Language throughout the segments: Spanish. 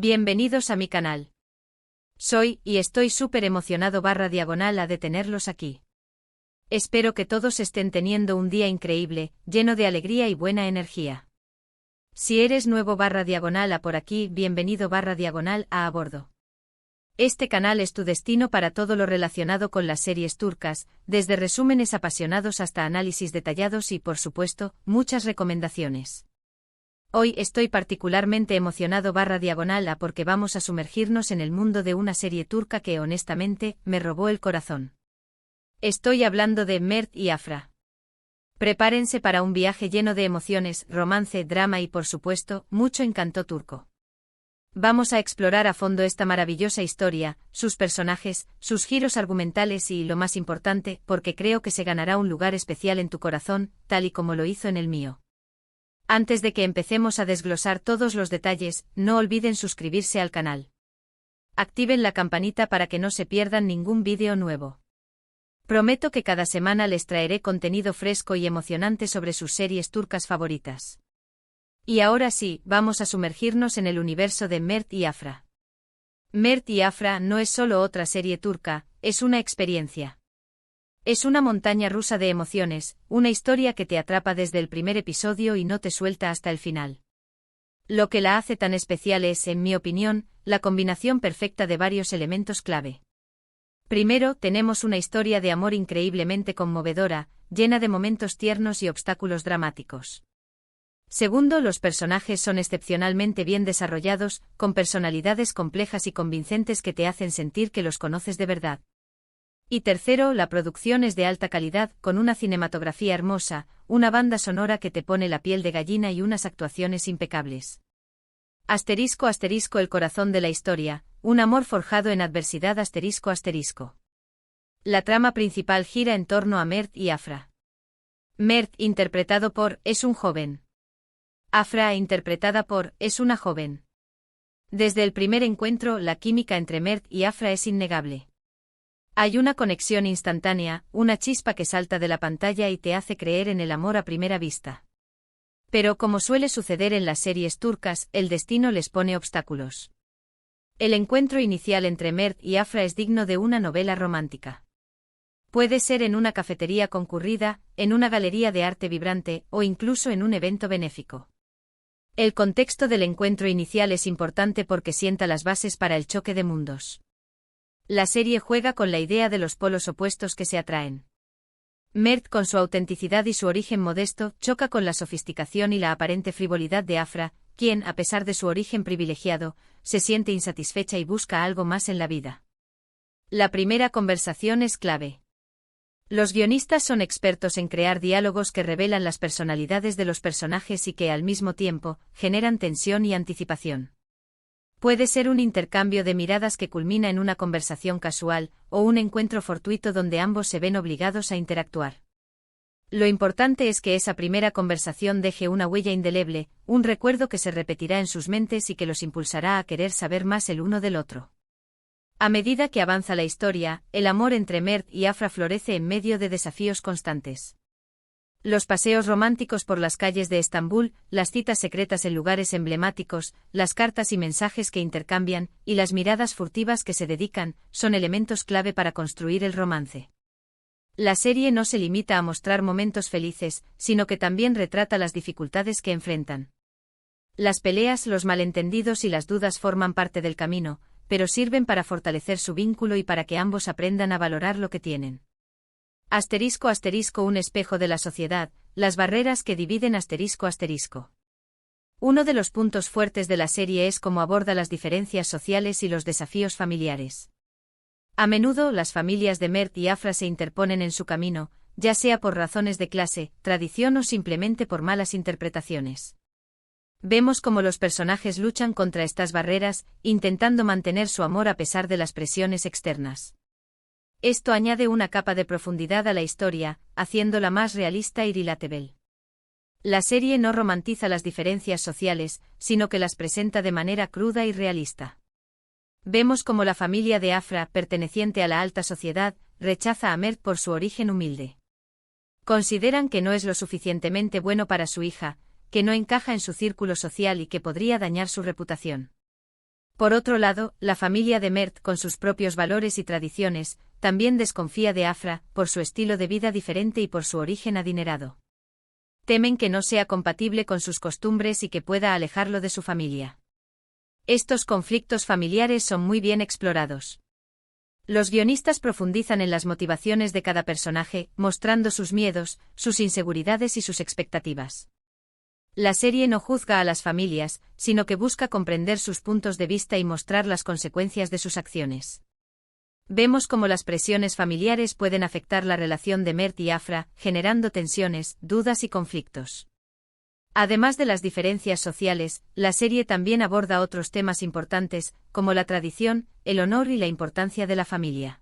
Bienvenidos a mi canal. Soy, y estoy súper emocionado /diagonal de tenerlos aquí. Espero que todos estén teniendo un día increíble, lleno de alegría y buena energía. Si eres nuevo /diagonal a por aquí, bienvenido /diagonal a bordo. Este canal es tu destino para todo lo relacionado con las series turcas, desde resúmenes apasionados hasta análisis detallados y, por supuesto, muchas recomendaciones. Hoy estoy particularmente emocionado /diagonal a porque vamos a sumergirnos en el mundo de una serie turca que honestamente me robó el corazón. Estoy hablando de Mert y Afra. Prepárense para un viaje lleno de emociones, romance, drama y por supuesto, mucho encanto turco. Vamos a explorar a fondo esta maravillosa historia, sus personajes, sus giros argumentales y, lo más importante, porque creo que se ganará un lugar especial en tu corazón, tal y como lo hizo en el mío. Antes de que empecemos a desglosar todos los detalles, no olviden suscribirse al canal. Activen la campanita para que no se pierdan ningún vídeo nuevo. Prometo que cada semana les traeré contenido fresco y emocionante sobre sus series turcas favoritas. Y ahora sí, vamos a sumergirnos en el universo de Mert y Afra. Mert y Afra no es solo otra serie turca, es una experiencia. Es una montaña rusa de emociones, una historia que te atrapa desde el primer episodio y no te suelta hasta el final. Lo que la hace tan especial es, en mi opinión, la combinación perfecta de varios elementos clave. Primero, tenemos una historia de amor increíblemente conmovedora, llena de momentos tiernos y obstáculos dramáticos. Segundo, los personajes son excepcionalmente bien desarrollados, con personalidades complejas y convincentes que te hacen sentir que los conoces de verdad. Y tercero, la producción es de alta calidad, con una cinematografía hermosa, una banda sonora que te pone la piel de gallina y unas actuaciones impecables. *** el corazón de la historia, un amor forjado en adversidad ***. La trama principal gira en torno a Mert y Afra. Mert, interpretado por, es un joven. Afra, interpretada por, es una joven. Desde el primer encuentro, la química entre Mert y Afra es innegable. Hay una conexión instantánea, una chispa que salta de la pantalla y te hace creer en el amor a primera vista. Pero como suele suceder en las series turcas, el destino les pone obstáculos. El encuentro inicial entre Mert y Afra es digno de una novela romántica. Puede ser en una cafetería concurrida, en una galería de arte vibrante, o incluso en un evento benéfico. El contexto del encuentro inicial es importante porque sienta las bases para el choque de mundos. La serie juega con la idea de los polos opuestos que se atraen. Mert, con su autenticidad y su origen modesto, choca con la sofisticación y la aparente frivolidad de Afra, quien, a pesar de su origen privilegiado, se siente insatisfecha y busca algo más en la vida. La primera conversación es clave. Los guionistas son expertos en crear diálogos que revelan las personalidades de los personajes y que, al mismo tiempo, generan tensión y anticipación. Puede ser un intercambio de miradas que culmina en una conversación casual, o un encuentro fortuito donde ambos se ven obligados a interactuar. Lo importante es que esa primera conversación deje una huella indeleble, un recuerdo que se repetirá en sus mentes y que los impulsará a querer saber más el uno del otro. A medida que avanza la historia, el amor entre Mert y Afra florece en medio de desafíos constantes. Los paseos románticos por las calles de Estambul, las citas secretas en lugares emblemáticos, las cartas y mensajes que intercambian, y las miradas furtivas que se dedican, son elementos clave para construir el romance. La serie no se limita a mostrar momentos felices, sino que también retrata las dificultades que enfrentan. Las peleas, los malentendidos y las dudas forman parte del camino, pero sirven para fortalecer su vínculo y para que ambos aprendan a valorar lo que tienen. ***, un espejo de la sociedad, las barreras que dividen ***. Uno de los puntos fuertes de la serie es cómo aborda las diferencias sociales y los desafíos familiares. A menudo, las familias de Mert y Afra se interponen en su camino, ya sea por razones de clase, tradición o simplemente por malas interpretaciones. Vemos cómo los personajes luchan contra estas barreras, intentando mantener su amor a pesar de las presiones externas. Esto añade una capa de profundidad a la historia, haciéndola más realista y relatable. La serie no romantiza las diferencias sociales, sino que las presenta de manera cruda y realista. Vemos cómo la familia de Afra, perteneciente a la alta sociedad, rechaza a Mert por su origen humilde. Consideran que no es lo suficientemente bueno para su hija, que no encaja en su círculo social y que podría dañar su reputación. Por otro lado, la familia de Mert, con sus propios valores y tradiciones, también desconfía de Afra, por su estilo de vida diferente y por su origen adinerado. Temen que no sea compatible con sus costumbres y que pueda alejarlo de su familia. Estos conflictos familiares son muy bien explorados. Los guionistas profundizan en las motivaciones de cada personaje, mostrando sus miedos, sus inseguridades y sus expectativas. La serie no juzga a las familias, sino que busca comprender sus puntos de vista y mostrar las consecuencias de sus acciones. Vemos cómo las presiones familiares pueden afectar la relación de Mert y Afra, generando tensiones, dudas y conflictos. Además de las diferencias sociales, la serie también aborda otros temas importantes, como la tradición, el honor y la importancia de la familia.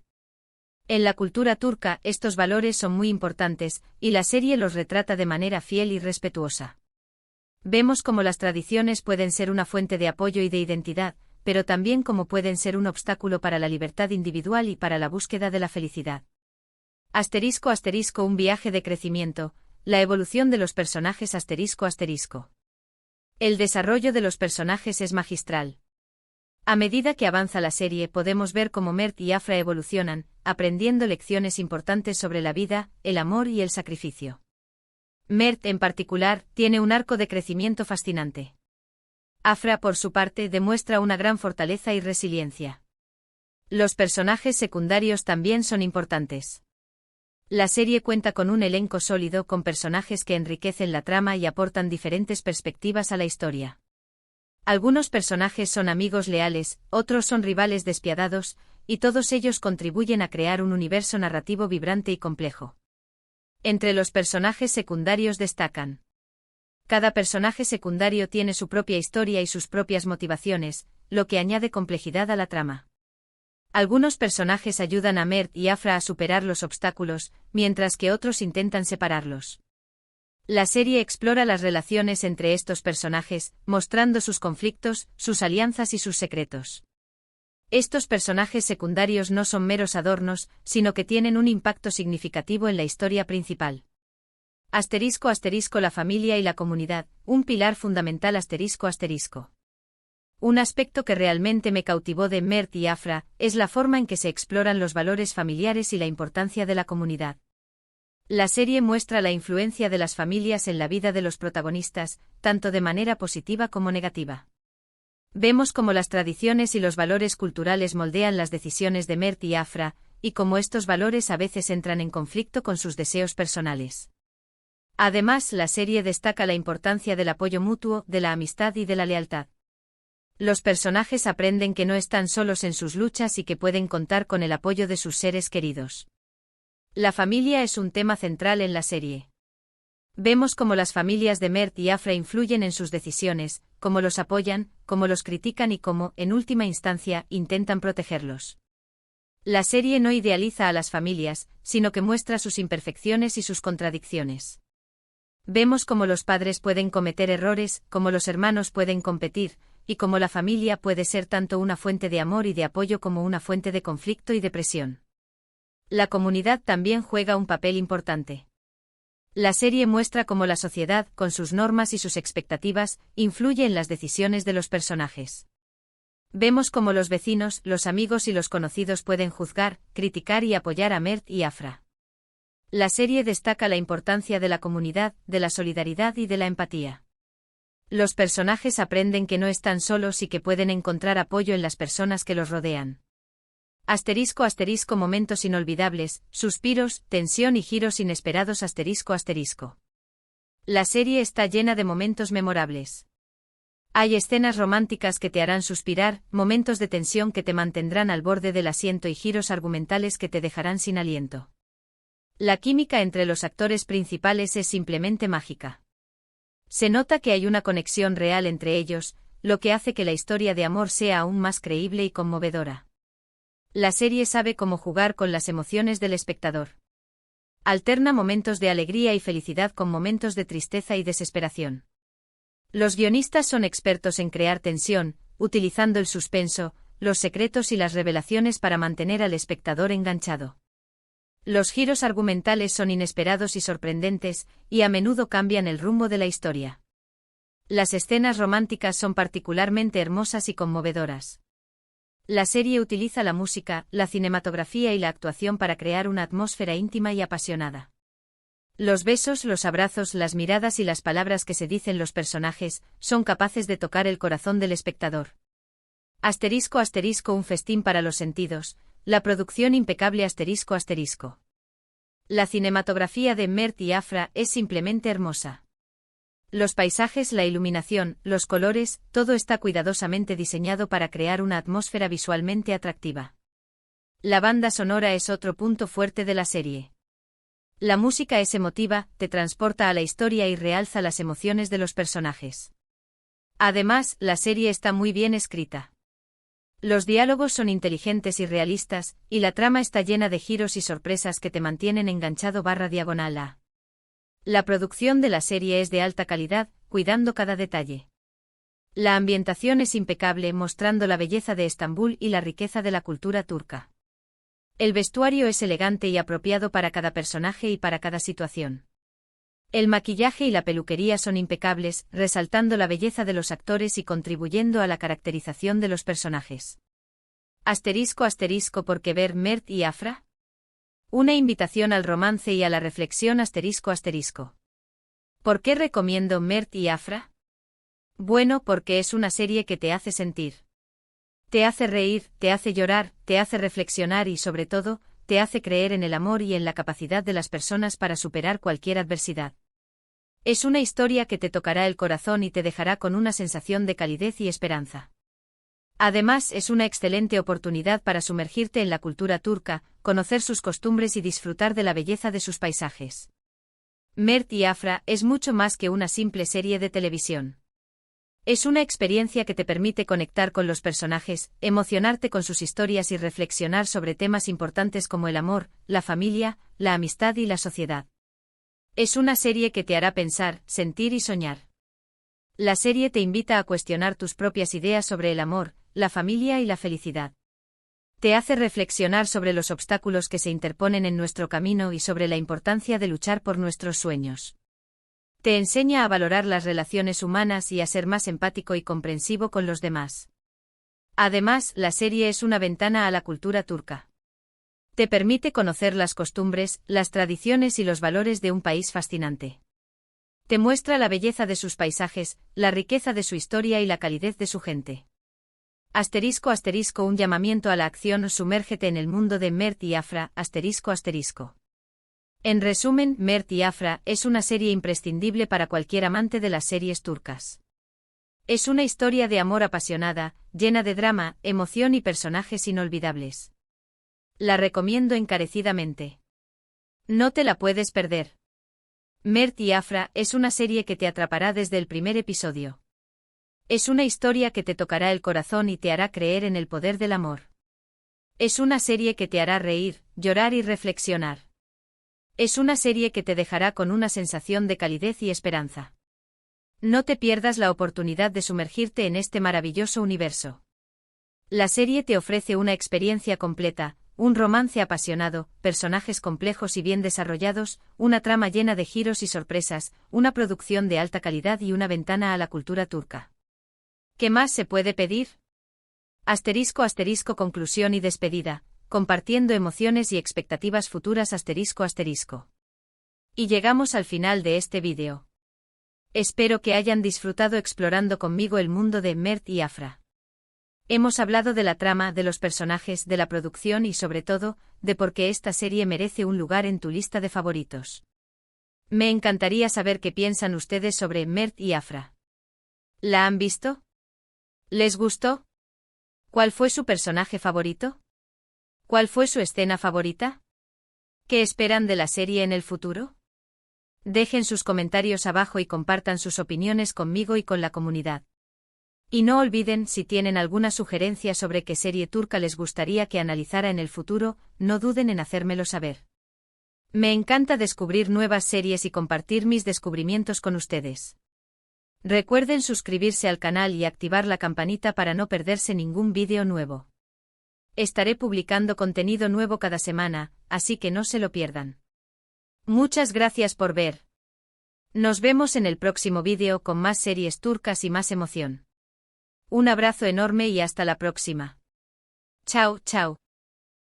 En la cultura turca, estos valores son muy importantes, y la serie los retrata de manera fiel y respetuosa. Vemos cómo las tradiciones pueden ser una fuente de apoyo y de identidad, pero también cómo pueden ser un obstáculo para la libertad individual y para la búsqueda de la felicidad. *** Un viaje de crecimiento, la evolución de los personajes ***. El desarrollo de los personajes es magistral. A medida que avanza la serie podemos ver cómo Mert y Afra evolucionan, aprendiendo lecciones importantes sobre la vida, el amor y el sacrificio. Mert, en particular, tiene un arco de crecimiento fascinante. Afra, por su parte, demuestra una gran fortaleza y resiliencia. Los personajes secundarios también son importantes. La serie cuenta con un elenco sólido con personajes que enriquecen la trama y aportan diferentes perspectivas a la historia. Algunos personajes son amigos leales, otros son rivales despiadados, y todos ellos contribuyen a crear un universo narrativo vibrante y complejo. Entre los personajes secundarios destacan. Cada personaje secundario tiene su propia historia y sus propias motivaciones, lo que añade complejidad a la trama. Algunos personajes ayudan a Mert y Afra a superar los obstáculos, mientras que otros intentan separarlos. La serie explora las relaciones entre estos personajes, mostrando sus conflictos, sus alianzas y sus secretos. Estos personajes secundarios no son meros adornos, sino que tienen un impacto significativo en la historia principal. *** La familia y la comunidad, un pilar fundamental ***. Un aspecto que realmente me cautivó de Mert y Afra es la forma en que se exploran los valores familiares y la importancia de la comunidad. La serie muestra la influencia de las familias en la vida de los protagonistas, tanto de manera positiva como negativa. Vemos cómo las tradiciones y los valores culturales moldean las decisiones de Mert y Afra, y cómo estos valores a veces entran en conflicto con sus deseos personales. Además, la serie destaca la importancia del apoyo mutuo, de la amistad y de la lealtad. Los personajes aprenden que no están solos en sus luchas y que pueden contar con el apoyo de sus seres queridos. La familia es un tema central en la serie. Vemos cómo las familias de Mert y Afra influyen en sus decisiones, cómo los apoyan, cómo los critican y cómo, en última instancia, intentan protegerlos. La serie no idealiza a las familias, sino que muestra sus imperfecciones y sus contradicciones. Vemos cómo los padres pueden cometer errores, cómo los hermanos pueden competir, y cómo la familia puede ser tanto una fuente de amor y de apoyo como una fuente de conflicto y depresión. La comunidad también juega un papel importante. La serie muestra cómo la sociedad, con sus normas y sus expectativas, influye en las decisiones de los personajes. Vemos cómo los vecinos, los amigos y los conocidos pueden juzgar, criticar y apoyar a Mert y Afra. La serie destaca la importancia de la comunidad, de la solidaridad y de la empatía. Los personajes aprenden que no están solos y que pueden encontrar apoyo en las personas que los rodean. *** Momentos inolvidables, suspiros, tensión y giros inesperados ***. La serie está llena de momentos memorables. Hay escenas románticas que te harán suspirar, momentos de tensión que te mantendrán al borde del asiento y giros argumentales que te dejarán sin aliento. La química entre los actores principales es simplemente mágica. Se nota que hay una conexión real entre ellos, lo que hace que la historia de amor sea aún más creíble y conmovedora. La serie sabe cómo jugar con las emociones del espectador. Alterna momentos de alegría y felicidad con momentos de tristeza y desesperación. Los guionistas son expertos en crear tensión, utilizando el suspenso, los secretos y las revelaciones para mantener al espectador enganchado. Los giros argumentales son inesperados y sorprendentes, y a menudo cambian el rumbo de la historia. Las escenas románticas son particularmente hermosas y conmovedoras. La serie utiliza la música, la cinematografía y la actuación para crear una atmósfera íntima y apasionada. Los besos, los abrazos, las miradas y las palabras que se dicen los personajes son capaces de tocar el corazón del espectador. Asterisco asterisco un festín para los sentidos, la producción impecable asterisco asterisco. La cinematografía de Mert y Afra es simplemente hermosa. Los paisajes, la iluminación, los colores, todo está cuidadosamente diseñado para crear una atmósfera visualmente atractiva. La banda sonora es otro punto fuerte de la serie. La música es emotiva, te transporta a la historia y realza las emociones de los personajes. Además, la serie está muy bien escrita. Los diálogos son inteligentes y realistas, y la trama está llena de giros y sorpresas que te mantienen enganchado /. La producción de la serie es de alta calidad, cuidando cada detalle. La ambientación es impecable, mostrando la belleza de Estambul y la riqueza de la cultura turca. El vestuario es elegante y apropiado para cada personaje y para cada situación. El maquillaje y la peluquería son impecables, resaltando la belleza de los actores y contribuyendo a la caracterización de los personajes. Asterisco asterisco ¿por qué ver Mert y Afra? Una invitación al romance y a la reflexión asterisco asterisco. ¿Por qué recomiendo Mert y Afra? Bueno, porque es una serie que te hace sentir. Te hace reír, te hace llorar, te hace reflexionar y sobre todo, te hace creer en el amor y en la capacidad de las personas para superar cualquier adversidad. Es una historia que te tocará el corazón y te dejará con una sensación de calidez y esperanza. Además, es una excelente oportunidad para sumergirte en la cultura turca, conocer sus costumbres y disfrutar de la belleza de sus paisajes. Mert y Afra es mucho más que una simple serie de televisión. Es una experiencia que te permite conectar con los personajes, emocionarte con sus historias y reflexionar sobre temas importantes como el amor, la familia, la amistad y la sociedad. Es una serie que te hará pensar, sentir y soñar. La serie te invita a cuestionar tus propias ideas sobre el amor, la familia y la felicidad. Te hace reflexionar sobre los obstáculos que se interponen en nuestro camino y sobre la importancia de luchar por nuestros sueños. Te enseña a valorar las relaciones humanas y a ser más empático y comprensivo con los demás. Además, la serie es una ventana a la cultura turca. Te permite conocer las costumbres, las tradiciones y los valores de un país fascinante. Te muestra la belleza de sus paisajes, la riqueza de su historia y la calidez de su gente. Asterisco asterisco un llamamiento a la acción, sumérgete en el mundo de Mert y Afra, asterisco asterisco. En resumen, Mert y Afra es una serie imprescindible para cualquier amante de las series turcas. Es una historia de amor apasionada, llena de drama, emoción y personajes inolvidables. La recomiendo encarecidamente. No te la puedes perder. Mert y Afra es una serie que te atrapará desde el primer episodio. Es una historia que te tocará el corazón y te hará creer en el poder del amor. Es una serie que te hará reír, llorar y reflexionar. Es una serie que te dejará con una sensación de calidez y esperanza. No te pierdas la oportunidad de sumergirte en este maravilloso universo. La serie te ofrece una experiencia completa, un romance apasionado, personajes complejos y bien desarrollados, una trama llena de giros y sorpresas, una producción de alta calidad y una ventana a la cultura turca. ¿Qué más se puede pedir? Asterisco asterisco conclusión y despedida, compartiendo emociones y expectativas futuras asterisco asterisco. Y llegamos al final de este vídeo. Espero que hayan disfrutado explorando conmigo el mundo de Mert y Afra. Hemos hablado de la trama, de los personajes, de la producción y sobre todo, de por qué esta serie merece un lugar en tu lista de favoritos. Me encantaría saber qué piensan ustedes sobre Mert y Afra. ¿La han visto? ¿Les gustó? ¿Cuál fue su personaje favorito? ¿Cuál fue su escena favorita? ¿Qué esperan de la serie en el futuro? Dejen sus comentarios abajo y compartan sus opiniones conmigo y con la comunidad. Y no olviden, si tienen alguna sugerencia sobre qué serie turca les gustaría que analizara en el futuro, no duden en hacérmelo saber. Me encanta descubrir nuevas series y compartir mis descubrimientos con ustedes. Recuerden suscribirse al canal y activar la campanita para no perderse ningún vídeo nuevo. Estaré publicando contenido nuevo cada semana, así que no se lo pierdan. Muchas gracias por ver. Nos vemos en el próximo vídeo con más series turcas y más emoción. Un abrazo enorme y hasta la próxima. Chao, chao.